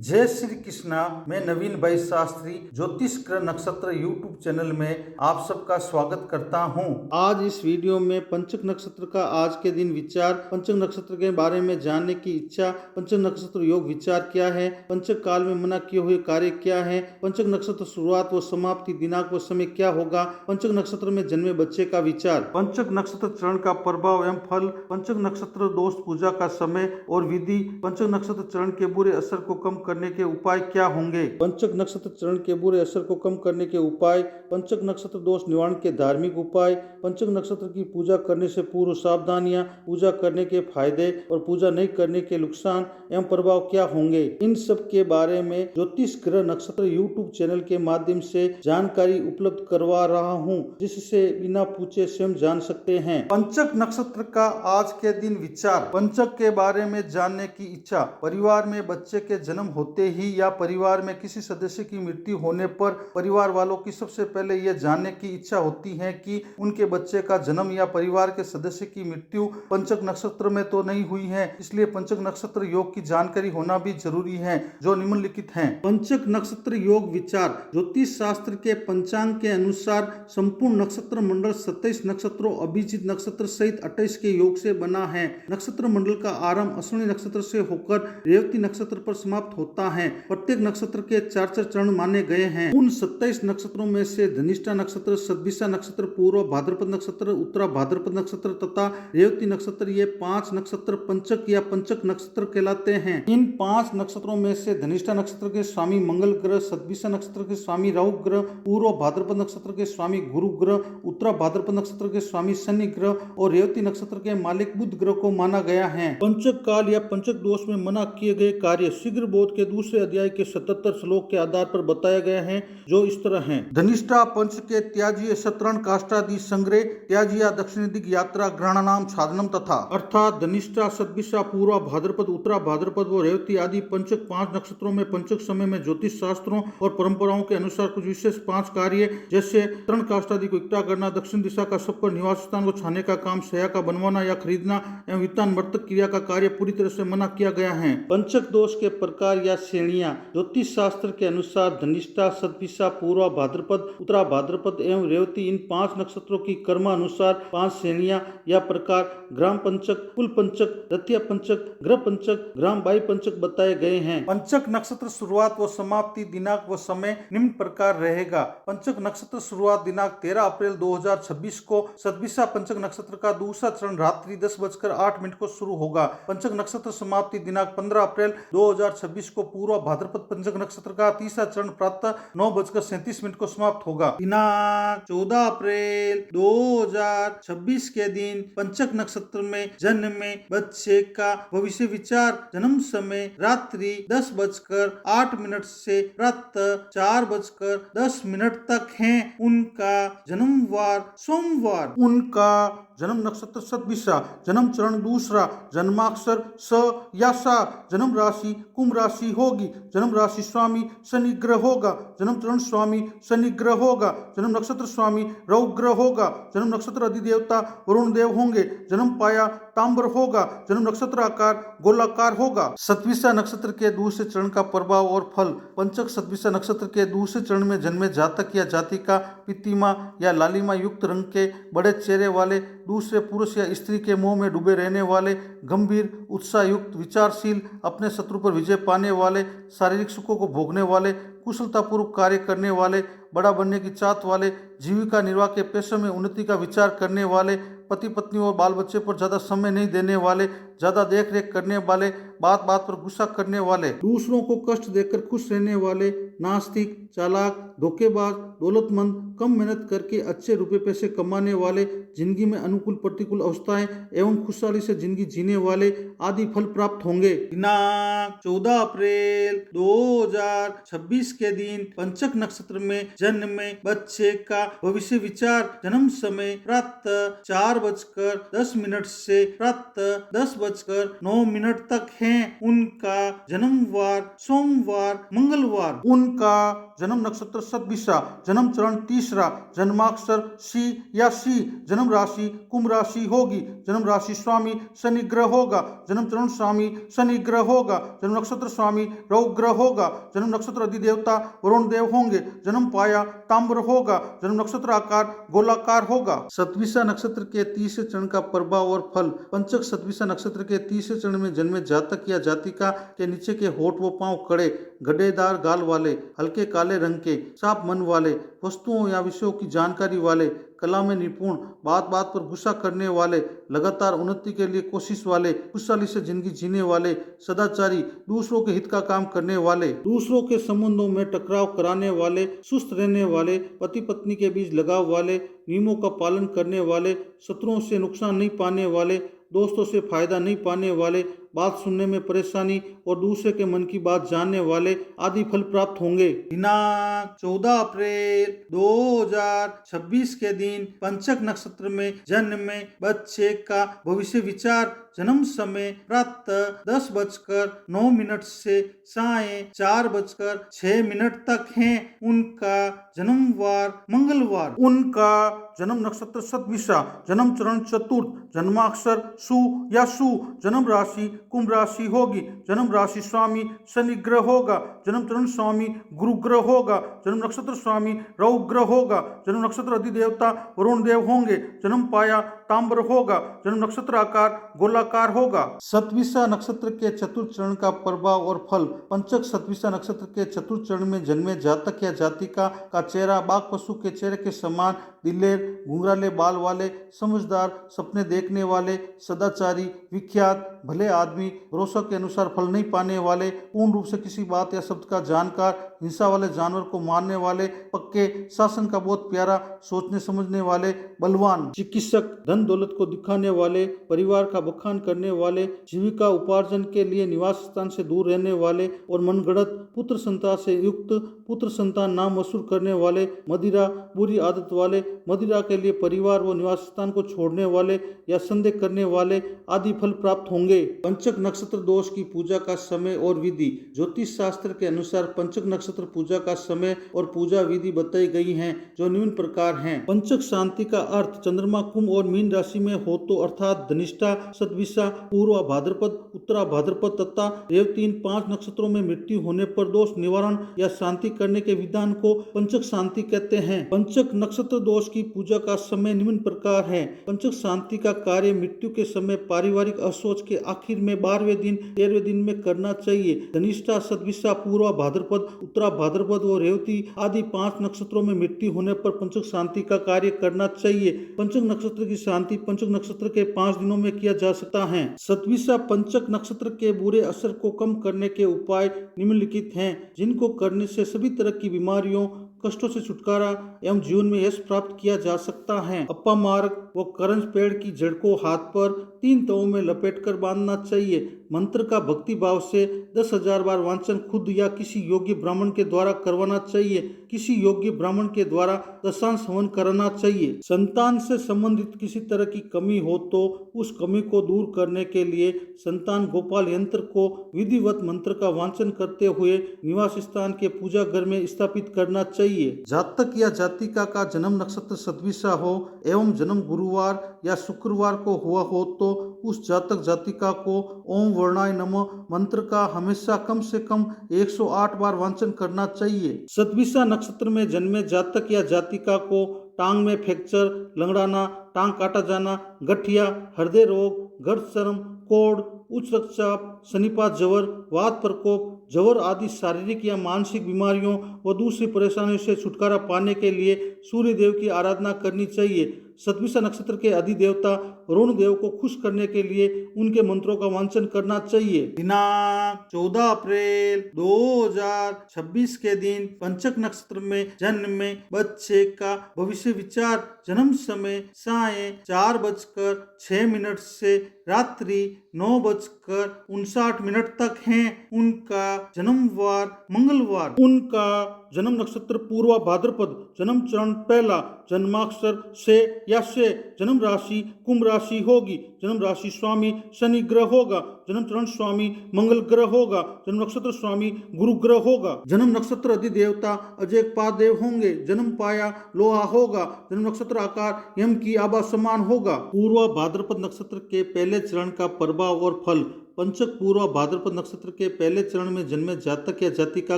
जय श्री कृष्णा। मैं नवीन भाई शास्त्री ज्योतिष ग्रह नक्षत्र यूट्यूब चैनल में आप सबका स्वागत करता हूं। आज इस वीडियो में पंचक नक्षत्र का आज के दिन विचार, पंचक नक्षत्र के बारे में जानने की इच्छा, पंचक नक्षत्र योग विचार क्या है, पंचक काल में मना किए हुए कार्य क्या है, पंचक नक्षत्र शुरुआत व समाप्ति, दिनांक व समय क्या होगा, पंचक नक्षत्र में जन्मे बच्चे का विचार, पंचक नक्षत्र चरण का प्रभाव एवं फल, पंचक नक्षत्र दोष पूजा का समय और विधि, पंचक नक्षत्र चरण के बुरे असर को कम करने के उपाय क्या होंगे। पंचक नक्षत्र चरण के बुरे असर को कम करने के उपाय, पंचक नक्षत्र दोष निवारण के धार्मिक उपाय, पंचक नक्षत्र की पूजा करने से पूर्व सावधानियां, पूजा करने के फायदे और पूजा नहीं करने के नुकसान एवं प्रभाव क्या होंगे। इन सब के बारे में ज्योतिष ग्रह नक्षत्र यूट्यूब चैनल के माध्यम से जानकारी उपलब्ध करवा रहा हूँ, जिससे बिना पूछे स्वयं जान सकते हैं। पंचक नक्षत्र का आज के दिन विचार, पंचक के बारे में जानने की इच्छा। परिवार में बच्चे के जन्म होते ही या परिवार में किसी सदस्य की मृत्यु होने पर परिवार वालों की सबसे पहले यह जानने की इच्छा होती है कि उनके बच्चे का जन्म या परिवार के सदस्य की मृत्यु पंचक नक्षत्र में तो नहीं हुई है। इसलिए पंचक नक्षत्र योग की जानकारी होना भी जरूरी है, जो निम्नलिखित है। पंचक नक्षत्र योग विचार। ज्योतिष शास्त्र के पंचांग के अनुसार संपूर्ण नक्षत्र मंडल 27 नक्षत्रों अभिजीत नक्षत्र सहित 28 के योग से बना है। नक्षत्र मंडल का आरंभ अश्विनी नक्षत्र से होकर रेवती नक्षत्र पर समाप्त होता है। प्रत्येक नक्षत्र के 4 चरण माने गए हैं। उन 27 नक्षत्रों में से धनिष्ठा नक्षत्र, सद्भिषा नक्षत्र, पूर्व भाद्रपद नक्षत्र, उत्तरा भाद्रपद नक्षत्र तथा रेवती नक्षत्र, ये 5 नक्षत्र पंचक या पंचक नक्षत्र कहलाते हैं। इन 5 नक्षत्रों में से धनिष्ठा नक्षत्र के स्वामी मंगल ग्रह, सद्भिषा नक्षत्र के स्वामी राहु ग्रह, पूर्व भाद्रपद नक्षत्र के स्वामी गुरु ग्रह, उत्तरा भाद्रपद नक्षत्र के स्वामी शनि ग्रह और रेवती नक्षत्र के मालिक बुध ग्रह को माना गया है। पंचक काल या पंचक दोष में मना किए गए कार्य शीघ्र बोध के दूसरे अध्याय के 77 श्लोक के आधार पर बताया गया है, जो इस तरह हैं। धनिष्ठा पंच के त्याज्य शतरण काष्ठादि संग्रह, त्याज्या दक्षिण दिग यात्रा ग्रहणानाम साधनम तथा, अर्थात धनिष्ठा, सद्भिषा, पूर्वा भाद्रपद, उत्तरा भाद्रपद व रेवती आदि पंचक 5 नक्षत्रों में पंचक समय में ज्योतिष शास्त्रों और परंपराओं के अनुसार कुछ विशेष 5 कार्य, जैसे तरण काष्ठादि को इकट्ठा करना, दक्षिण दिशा का सब पर निवास स्थान को छाने का काम, शया का बनवाना या खरीदना एवं वित्तान मर्तक क्रिया का कार्य पूरी तरह से मना किया गया है। पंचक दोष के प्रकार या श्रेणियां। ज्योतिष शास्त्र के अनुसार धनिष्ठा, सद्भिषा, पूर्वा भाद्रपद, उत्तरा भाद्रपद एवं रेवती, इन 5 नक्षत्रों की कर्मानुसार 5 श्रेणियां या प्रकार ग्राम पंचक, कुल पंचक, द्वितीय पंचक, ग्रह पंचक, ग्राम बाई पंचक बताए गए हैं। पंचक नक्षत्र शुरुआत व समाप्ति, दिनांक व समय निम्न प्रकार रहेगा। पंचक नक्षत्र शुरुआत दिनांक 13 अप्रैल 2026 को सद्भिषा पंचक नक्षत्र का दूसरा चरण रात्रि 10:08 को शुरू होगा। पंचक नक्षत्र समाप्ति दिनांक 15 अप्रैल 2026 को पूर्व भाद्रपद पंचक नक्षत्र का तीसरा चरण प्रातः 9:37 को समाप्त होगा। दिनांक 14 अप्रैल 2026 के दिन पंचक नक्षत्र में जन्मे बच्चे का भविष्य विचार, जन्म समय रात्रि 10:08 से प्रातः 4:10 तक है। उनका जन्मवार सोमवार, उनका जन्म नक्षत्र सद्भिषा, जन्म चरण दूसरा, जन्माक्षर स या सा, जन्म राशि कुंभ राशि होगी, जन्म राशि स्वामी शनि ग्रह होगा, जन्म चरण स्वामी शनि ग्रह होगा, जन्म नक्षत्र स्वामी राहु ग्रह होगा, जन्म नक्षत्र अधिदेवता वरुण देव होंगे, जन्म पाया ताम्र होगा, जन्म नक्षत्र आकार गोलाकार होगा। सद्भिषा नक्षत्र के दूसरे चरण का प्रभाव और फल। पंचक सद्भिषा नक्षत्र के दूसरे चरण में जन्मे जातक या जातिका पितिमा या लालिमा युक्त रंग के बड़े चेहरे वाले, दूसरे पुरुष या स्त्री के मोह में डूबे रहने वाले, गंभीर, उत्साह युक्त, विचारशील, अपने शत्रु पर विजय पाने वाले, शारीरिक सुखों को भोगने वाले, कुशलतापूर्वक कार्य करने वाले, बड़ा बनने की चाहत वाले, जीविका निर्वाह के पेशे में उन्नति का विचार करने वाले, पति पत्नी और बाल बच्चे पर ज्यादा समय नहीं देने वाले, ज्यादा देख रेख करने वाले, बात बात पर गुस्सा करने वाले, दूसरों को कष्ट देकर खुश रहने वाले, नास्तिक, चालाक, धोखेबाज, दौलतमंद, कम मेहनत करके अच्छे रुपए पैसे कमाने वाले, जिंदगी में अनुकूल प्रतिकूल अवस्थाएं एवं खुशहाली से जिंदगी जीने वाले आदि फल प्राप्त होंगे। दिनांक 14 अप्रैल 2026 के दिन पंचक नक्षत्र में जन्मे बच्चे का भविष्य विचार, जन्म समय प्रातः 4:10 से प्रातः 10:10 10:09 तक है। उनका जन्मवार सोमवार मंगलवार। उनका जन्म नक्षत्र सतभिसा, जन्म चरण तीसरा, जन्माक्षर सी या सी। जन्म राशि कुंभ राशि होगी। जन्म राशि स्वामी शनि ग्रह होगा। जन्म चरण स्वामी शनि ग्रह होगा। जन्म नक्षत्र स्वामी रवि ग्रह होगा। जन्म नक्षत्र अधिदेवता वरुण देव होंगे। जन्म पाया ताम्र होगा। जन्म नक्षत्र आकार गोलाकार होगा। सतभिसा नक्षत्र के तीसरे चरण का प्रभाव और फल। पंचक सतभिसा नक्षत्र के तीसरे चरण में जन्मे जातक या जातिका के नीचे के होठ व पांव कड़े, गड्ढेदार गाल वाले, हल्के काले रंग के, साफ मन वाले, वस्तुओं या विषयों की जानकारी वाले, कला में निपुण, बात बात पर गुस्सा करने वाले, लगातार उन्नति के लिए कोशिश वाले, खुशहाली से जिंदगी जीने वाले, सदाचारी, दूसरों के हित का काम करने वाले, दूसरों के संबंधों में टकराव कराने वाले, सुस्त रहने वाले, पति पत्नी के बीच लगाव वाले, नियमों का पालन करने वाले, शत्रुओं से नुकसान नहीं पाने वाले, दोस्तों से फायदा नहीं पाने वाले, बात सुनने में परेशानी और दूसरे के मन की बात जानने वाले आदि फल प्राप्त होंगे। दिनांक 14 अप्रैल 2026 के दिन पंचक नक्षत्र में जन्मे बच्चे का भविष्य विचार। जन्म समय प्रातः 10:09 से सायं 4:06 तक है। उनका जन्मवार मंगलवार। उनका जन्म नक्षत्र सतभिसा, जन्म चरण चतुर्थ, जन्माक्षर सु या सु। जन्म राशि कुंभ राशि होगी। जन्म राशि स्वामी शनि ग्रह होगा। जन्म चरण स्वामी गुरु ग्रह होगा। जन्म नक्षत्र स्वामी रवि ग्रह होगा। जन्म नक्षत्र अधिदेवता वरुण देव होंगे। जन्म पाया ताम्र होगा। जन्म नक्षत्र आकार गोलाकार होगा। सतभिसा नक्षत्र के चतुर्थ चरण का प्रभाव और फल। पंचक सतभिसा नक्षत्र के चतुर्थ चरण में जन्मे जातक या जातिका का चेहरा बाघ पशु के चेहरे के समान, दिलेर, घुंघराले बाल वाले, समझदार, सपने देखने वाले, सदाचारी, विख्यात, भले आदमी, भरोसा के अनुसार फल नहीं पाने वाले, पूर्ण रूप से किसी बात या शब्द का जानकार, हिंसा वाले जानवर को मारने वाले, पक्के, शासन का बहुत प्यारा, सोचने समझने वाले, बलवान, चिकित्सक, धन दौलत को दिखाने वाले, परिवार का बखान करने वाले, जीविका उपार्जन के लिए निवास स्थान से दूर रहने वाले और मनगढ़ंत पुत्र संतान से युक्त पुत्र संतान नाम वसूल करने वाले, मदिरा बुरी आदत वाले, मदिरा के लिए परिवार व निवास स्थान को छोड़ने वाले या संदेह करने वाले आदि फल प्राप्त होंगे। पंचक नक्षत्र दोष की पूजा का समय और विधि। ज्योतिष शास्त्र के अनुसार पंचक नक्षत्र पूजा का समय और पूजा विधि बताई गई हैं, जो निम्न प्रकार हैं। पंचक शांति का अर्थ चंद्रमा कुंभ और मीन राशि में हो तो अर्थात धनिष्ठा, सतभिसा, पूर्वा भाद्रपद, उत्तरा भाद्रपद तथा रेवती इन 5 नक्षत्रों में मृत्यु होने पर दोष निवारण या शांति करने के विधान को पंचक शांति कहते हैं। पंचक नक्षत्र दोष की पूजा का समय निम्न प्रकार है। पंचक शांति का कार्य मृत्यु के समय पारिवारिक असोच के आखिर में 12वें दिन 13वें दिन में करना चाहिए। धनिष्ठा, सतभिसा, पूर्वा भाद्रपद, उत्तरा भाद्रपद व रेवती आदि 5 नक्षत्रों में मृत्यु होने पर पंचक शांति का कार्य करना चाहिए। पंचक नक्षत्र की शांति पंचक नक्षत्र के 5 दिनों में किया जा सकता है। सतभिसा पंचक नक्षत्र के बुरे असर को कम करने के उपाय निम्नलिखित हैं, जिनको करने से सभी तरह की बीमारियों, कष्टों से छुटकारा एवं जीवन में यश प्राप्त किया जा सकता है। अप्पा मार्ग व करंज पेड़ की जड़ को हाथ पर 3 तवों में लपेटकर बांधना चाहिए। मंत्र का भक्ति भाव से 10,000 बार वांचन खुद या किसी योग्य ब्राह्मण के द्वारा करवाना चाहिए। किसी योग्य ब्राह्मण के द्वारा दशांश हवन कराना चाहिए। संतान से संबंधित किसी तरह की कमी हो तो उस कमी को दूर करने के लिए संतान गोपाल यंत्र को विधिवत मंत्र का वांचन करते हुए निवास स्थान के पूजा घर में स्थापित करना चाहिए। जातक या जातिका का जन्म नक्षत्र सतभिसा हो एवं जन्म गुरुवार या शुक्रवार को हुआ हो तो उस जातक जातिका को ओम वर्णाय नमः मंत्र का हमेशा कम से कम 108 बार वांचन करना चाहिए। सतभिसा नक्षत्र में जन्मे जातक या जातिका को टांग में फ्रैक्चर, लंगड़ाना, टांग काटा जाना, गठिया, हृदय रोग, गर्भ चर्म, कोढ़, उच्च रक्तचाप, शनिपात जवर, वात प्रकोप, जवर आदि शारीरिक या मानसिक बीमारियों व दूसरी परेशानियों से छुटकारा पाने के लिए सूर्य देव की आराधना करनी चाहिए। सतभिसा नक्षत्र के अधिदेवता वरुण देव को खुश करने के लिए उनके मंत्रों का वांचन करना चाहिए। दिनांक 14 अप्रैल 2026 के दिन पंचक नक्षत्र में जन्मे बच्चे का भविष्य विचार। जन्म समय सायं 4:06 से रात्रि 9:59 तक है। उनका जन्मवार मंगलवार। उनका जन्म नक्षत्र पूर्वा भाद्रपद, जन्म चरण पहला, जन्माक्षर से या से। जन्म राशि कुंभ राशि राशि होगी, जन्म राशि स्वामी शनि ग्रह होगा, जन्म चरण स्वामी मंगल ग्रह होगा, जन्म नक्षत्र स्वामी गुरु ग्रह होगा, जन्म नक्षत्र अधिदेवता अजय पादेव होंगे, जन्म पाया लोहा होगा, जन्म नक्षत्र आकार यम की आभा समान होगा। पूर्व भाद्रपद नक्षत्र के पहले चरण का प्रभाव और फल। पंचक पूर्व भाद्रपद नक्षत्र के पहले चरण में जन्मे जातक या जातिका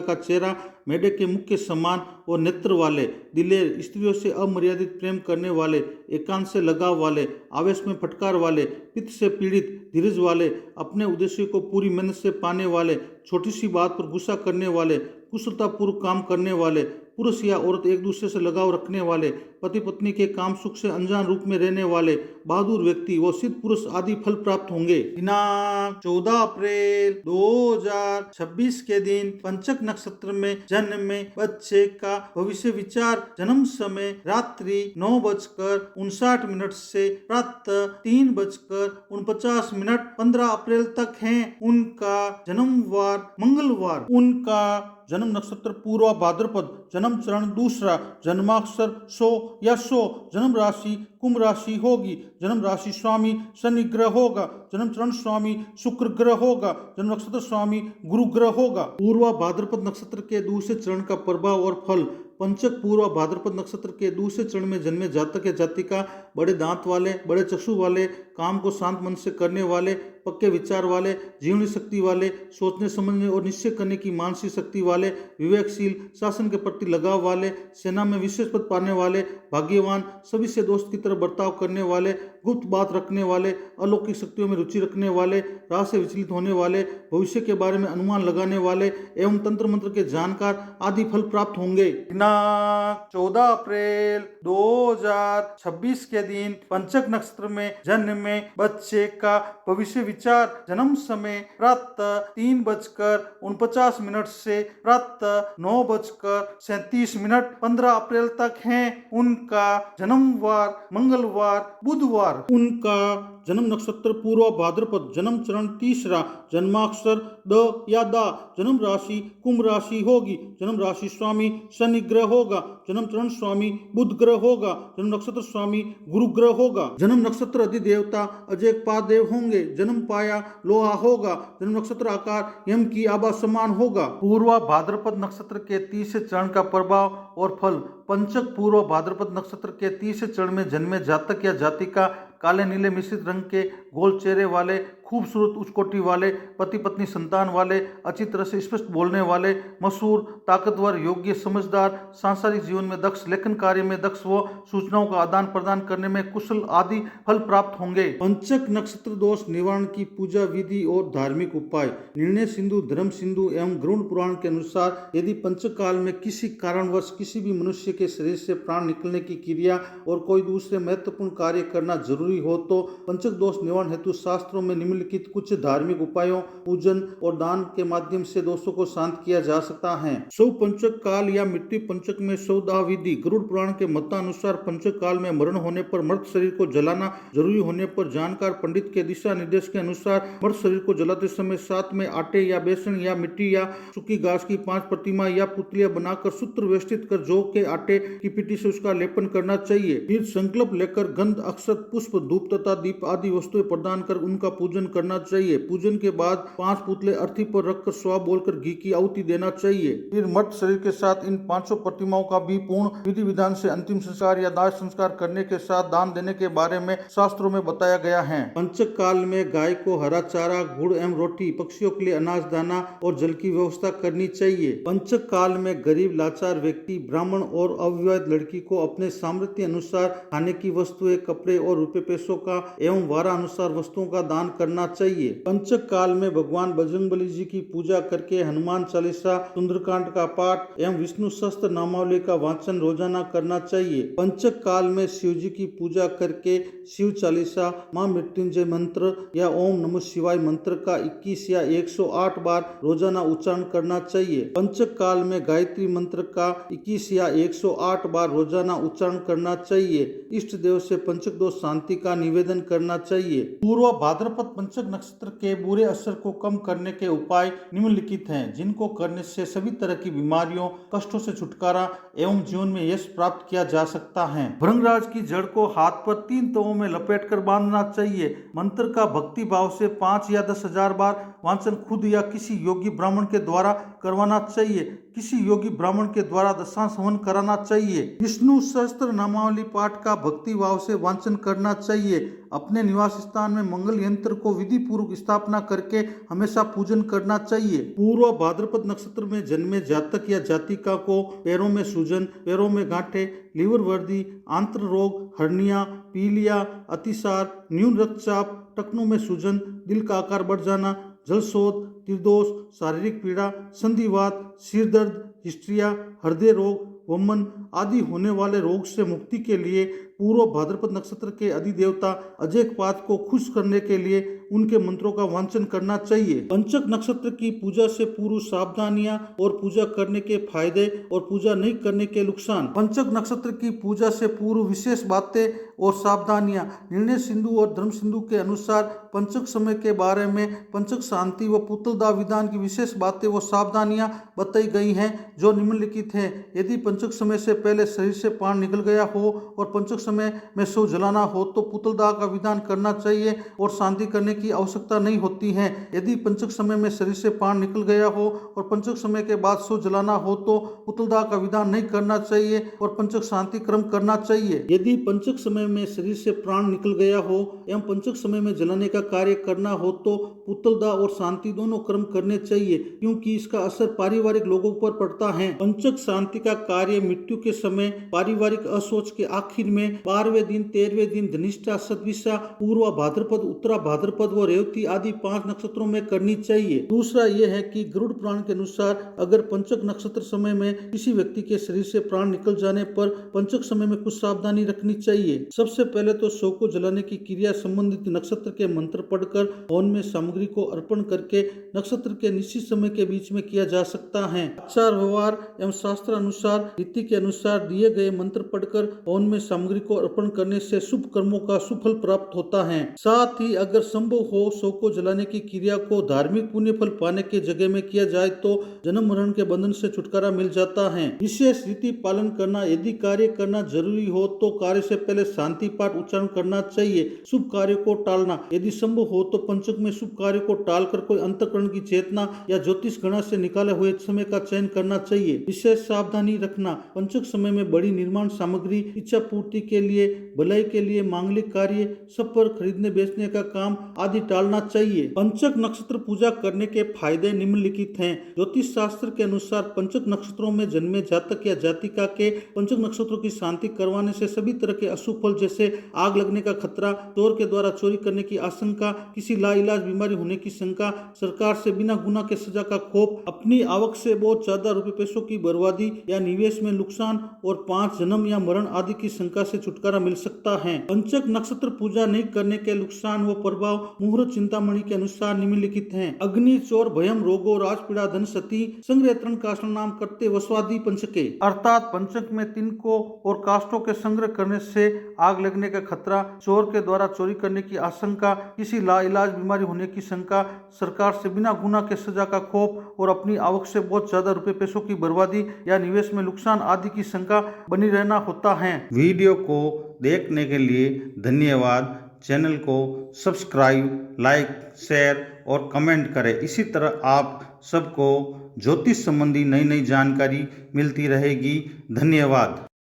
का चेहरा मेढक के मुख के समान और नेत्र वाले, दिलेर, स्त्रियों से अमर्यादित प्रेम करने वाले, एकांत से लगाव वाले, आवेश में फटकार वाले, पित्त से पीड़ित, धीरज वाले, अपने उद्देश्य को पूरी मेहनत से पाने वाले, छोटी सी बात पर गुस्सा करने वाले, कुशलतापूर्वक काम करने वाले, पुरुष या औरत एक दूसरे से लगाव रखने वाले, पति पत्नी के काम सुख से अनजान रूप में रहने वाले, बहादुर व्यक्ति व सिद्ध पुरुष आदि फल प्राप्त होंगे। दिनांक 14 अप्रैल 2026 के दिन पंचक नक्षत्र में जन्मे बच्चे का भविष्य विचार। जन्म समय रात्रि 9:59 से प्रातः 3:49 15 अप्रैल तक है। उनका जन्मवार मंगलवार। उनका जन्म नक्षत्र पूर्व भाद्रपद, जन्म चरण दूसरा, जन्माक्षर सो या सो, जन्म राशि कुंभ राशि होगी, जन्म राशि स्वामी शनि ग्रह होगा, जन्म चरण स्वामी शुक्र ग्रह होगा, जन्म नक्षत्र स्वामी गुरु ग्रह होगा। पूर्व भाद्रपद नक्षत्र के दूसरे चरण का प्रभाव और फल। पंचक पूर्व भाद्रपद नक्षत्र के दूसरे चरण में जन्मे जातक या जातिका बड़े दांत वाले, बड़े चक्षु वाले, काम को शांत मन से करने वाले, पक्के विचार वाले, जीवनी शक्ति वाले, सोचने समझने और निश्चय करने की मानसिक शक्ति वाले, विवेकशील, शासन के प्रति लगाव वाले, सेना में विशेष पद पाने वाले, भाग्यवान, सभी से दोस्त की तरह बर्ताव करने वाले, गुप्त बात रखने वाले, अलौकिक शक्तियों में रुचि रखने वाले, राह से विचलित होने वाले, भविष्य के बारे में अनुमान लगाने वाले एवं तंत्र मंत्र के जानकार आदि फल प्राप्त होंगे। 14 अप्रैल 2026 के दिन पंचक नक्षत्र में जन्मे बच्चे का भविष्य विचार। जन्म समय प्रातः 3:49 से प्रातः 9:37 15 अप्रैल तक है। उनका जन्मवार मंगलवार बुधवार। उनका जन्म नक्षत्र पूर्व भाद्रपद, जन्म चरण तीसरा, जन्माक्षर द या दा, जन्म राशि कुंभ राशि होगी, जन्म राशि स्वामी शनि ग्रह होगा, जन्म चरण स्वामी बुध ग्रह होगा, जन्म नक्षत्र स्वामी गुरु ग्रह होगा, जन्म नक्षत्र अधिदेवता अजय पादेव होंगे, जन्म पाया लोहा होगा, जन्म नक्षत्र आकार यम की आभा समान होगा। पूर्व भाद्रपद नक्षत्र के तीसरे चरण का प्रभाव और फल। पंचक पूर्व भाद्रपद नक्षत्र के तीसरे चरण में जन्मे जातक या जातिका काले नीले मिश्रित रंग के गोल चेहरे वाले, खूबसूरत उच्च कोटि वाले, पति पत्नी संतान वाले, अच्छी तरह से स्पष्ट बोलने वाले, मशहूर, ताकतवर, योग्य, समझदार, सांसारिक जीवन में दक्ष, लेखन कार्य में दक्ष व सूचनाओं का आदान प्रदान करने में कुशल आदि फल प्राप्त होंगे। पंचक नक्षत्र दोष निवारण की पूजा विधि और धार्मिक उपाय। निर्णय सिंधु, धर्म सिंधु एवं गरुड़ पुराण के अनुसार यदि पंचक काल में किसी कारणवश किसी भी मनुष्य के शरीर से प्राण निकलने की क्रिया और कोई दूसरे महत्वपूर्ण कार्य करना जरूरी हो तो पंचक दोष निवारण हेतु शास्त्रों में निम्नलिखित कुछ धार्मिक उपायों, पूजन और दान के माध्यम से दोषों को शांत किया जा सकता है। शव पंचक काल या मृत्यु पंचक में शवदाह विधि। गरुड़ पुराण के मतानुसार पंचक काल में मरण होने पर मृत शरीर को जलाना जरूरी होने पर जानकार पंडित के दिशा निर्देश के अनुसार मृत शरीर को जलाते समय साथ में आटे या बेसन या मिट्टी या सूखी घास की 5 प्रतिमा या पुतलियां बनाकर सूत्र वेष्टित कर जौ के आटे की पिट्टी से उसका लेपन करना चाहिए। फिर संकल्प लेकर गंध, अक्षत, पुष्प, धूप तथा दीप आदि वस्तुएं प्रदान कर उनका पूजन करना चाहिए। पूजन के बाद 5 पुतले अर्थी पर रखकर स्वा बोलकर घी की आहुति देना चाहिए। फिर मृत शरीर के साथ इन 500 प्रतिमाओं का भी पूर्ण विधि विधान से अंतिम संस्कार या दाह संस्कार करने के साथ दान देने के बारे में शास्त्रों में बताया गया है। पंचक काल में गाय को हरा चारा, गुड़ एवं रोटी, पक्षियों के लिए अनाज दाना और जल की व्यवस्था करनी चाहिए। पंचक काल में गरीब लाचार व्यक्ति, ब्राह्मण और अविवाहित लड़की को अपने सामर्थ्य अनुसार खाने की वस्तुएं, कपड़े और रुपए पैसों का एवं वारा अनुसार वस्तुओं का दान करना चाहिए। पंचक काल में भगवान बजरंगबली जी की पूजा करके हनुमान चालीसा, सुंदरकांड का पाठ एवं विष्णु सहस्त्र नामावली का वाचन रोजाना करना चाहिए। पंचक काल में शिव जी की पूजा करके शिव चालीसा, मां मृत्युंजय मंत्र या ओम नमः शिवाय मंत्र का 21 या 108 बार रोजाना उच्चारण करना चाहिए। पंचक काल में गायत्री मंत्र का 21 या 108 बार रोजाना उच्चारण करना चाहिए। इष्ट देव से पंचक दोष शांति का निवेदन करना चाहिए। पूर्व भाद्रपद पंचक नक्षत्र के बुरे असर को कम करने के उपाय निम्नलिखित हैं, जिनको करने से सभी तरह की बीमारियों, कष्टों से छुटकारा एवं जीवन में यश प्राप्त किया जा सकता है। भृंगराज की जड़ को हाथ पर 3 तवों में लपेटकर बांधना चाहिए। मंत्र का भक्ति भाव से 5 या 10,000 बार वांचन खुद या किसी योगी ब्राह्मण के द्वारा करवाना चाहिए। किसी योगी ब्राह्मण के द्वारा दशांश हवन कराना चाहिए। विष्णु सहस्त्र नामावली पाठ का भक्ति भाव से वांचन करना चाहिए। अपने निवास स्थान में मंगल यंत्र को विधि पूर्वक स्थापना करके हमेशा पूजन करना चाहिए। पूर्व भाद्रपद नक्षत्र में जन्मे जातक या जातिका को पैरों में सूजन, पैरों में गांठे, लीवर वर्दी, आंत्र रोग, हर्निया, पीलिया, अतिसार, न्यून रक्तचाप, टखनों में सूजन, दिल का आकार बढ़ जाना, जलशोथ, त्रिदोष, शारीरिक पीड़ा, संधिवात, सिर दर्द, हिस्ट्रिया, हृदय रोग, वमन आदि होने वाले रोग से मुक्ति के लिए पूर्व भाद्रपद नक्षत्र के अधिदेवता अजयपाद को खुश करने के लिए उनके मंत्रों का वांचन करना चाहिए। पंचक नक्षत्र की पूजा से पूर्व सावधानियां और पूजा करने के फायदे और पूजा नहीं करने के नुकसान। पंचक नक्षत्र की पूजा से पूर्व विशेष बातें और सावधानियां। निर्णय सिंधु और धर्म सिंधु के अनुसार पंचक समय के बारे में पंचक शांति व पुतलदा विधान की विशेष बातें व सावधानियां बताई गई हैं, जो निम्नलिखित हैं। यदि पंचक समय से पहले शरीर से प्राण निकल गया हो और पंचक समय में शव जलाना हो तो पुतलदा का विधान करना चाहिए और शांति करने की आवश्यकता नहीं होती है। यदि पंचक समय में शरीर से प्राण निकल गया हो और पंचक समय के बाद शव जलाना हो तो पुतलदा का विधान नहीं करना चाहिए और पंचक शांति क्रम करना चाहिए। यदि पंचक समय में शरीर से प्राण निकल गया हो एवं पंचक समय में जलाने का कार्य करना हो तो पुतलदा और शांति दोनों क्रम करने चाहिए, क्योंकि इसका असर पारिवारिक लोगों पर पड़ता है। पंचक शांति का कार्य मृत्यु के समय, पारिवारिक असोच के आखिर में, 12वें दिन, 13वें दिन, धनिष्ठा, सतविशा, पूर्व भाद्रपद, उत्तरा भाद्रपद व रेवती आदि 5 नक्षत्रों में करनी चाहिए। दूसरा यह है कि गरुड़ पुराण के अनुसार अगर पंचक नक्षत्र समय में किसी व्यक्ति के शरीर से प्राण निकल जाने पर पंचक समय में कुछ सावधानी रखनी चाहिए। सबसे पहले तो शव को जलाने की क्रिया संबंधित नक्षत्र के मंत्र पढ़कर हवन में सामग्री को अर्पण करके नक्षत्र के निश्चित समय के बीच में किया जा सकता है। आचार व्यवहार एवं शास्त्र अनुसार, रीति के अनुसार दिए गए मंत्र पढ़कर हवन में सामग्री को अर्पण करने से शुभ कर्मों का सुफल प्राप्त होता है। साथ ही अगर संभव हो शव को जलाने की क्रिया को धार्मिक पुण्य फल पाने के जगह में किया जाए तो जन्म मरण के बंधन से छुटकारा मिल जाता है। विशेष रीति पालन करना। यदि कार्य करना जरूरी हो तो कार्य से पहले शांति पाठ उच्चारण करना चाहिए। शुभ कार्य को टालना। यदि संभव हो तो पंचक में शुभ कार्य को टालकर कोई अंतःकरण की चेतना या ज्योतिष गणना से निकाले हुए समय का चयन करना चाहिए। विशेष सावधानी रखना। पंचक समय में बड़ी निर्माण सामग्री, इच्छा पूर्ति के लिए, भलाई के लिए, मांगलिक कार्य, सब पर खरीदने बेचने का काम आदि टालना चाहिए। पंचक नक्षत्र पूजा करने के फायदे निम्नलिखित हैं। ज्योतिष शास्त्र के अनुसार पंचक नक्षत्रों में जन्मे जातक या जातिका के पंचक नक्षत्रों की शांति करवाने से सभी तरह के अशुभ फल जैसे आग लगने का खतरा, चोर के द्वारा चोरी करने की आशंका, किसी लाइलाज बीमारी होने की शंका, सरकार से बिना गुनाह के सजा का खौफ, अपनी आवक से बहुत ज्यादा रुपए पैसों की बर्बादी या निवेश में नुकसान और 5 जन्म या मरण आदि की शंका से छुटकारा मिल सकता है। पंचक नक्षत्र पूजा नहीं करने के नुकसान व प्रभाव मुहूर्त चिंतामणि के अनुसार निम्नलिखित हैं। अग्नि, चोर, भयम, रोगो, राजपीड़ा, धन सती, संग्रह तरण काष्ट नाम करते वस्वादि पंचके, अर्थात पंचक में तिनकों और काष्टों के संग्रह करने से आग लगने का खतरा, चोर के द्वारा चोरी करने की आशंका, किसी लाइलाज बीमारी होने की शंका, सरकार से बिना गुनाह के सजा का खौफ और अपनी आवक से बहुत ज्यादा रुपए पैसों की बर्बादी या निवेश में नुकसान आदि की शंका बनी रहना होता है। वीडियो को देखने के लिए धन्यवाद। चैनल को सब्सक्राइब, लाइक, शेयर और कमेंट करें। इसी तरह आप सबको ज्योतिष संबंधी नई नई जानकारी मिलती रहेगी। धन्यवाद।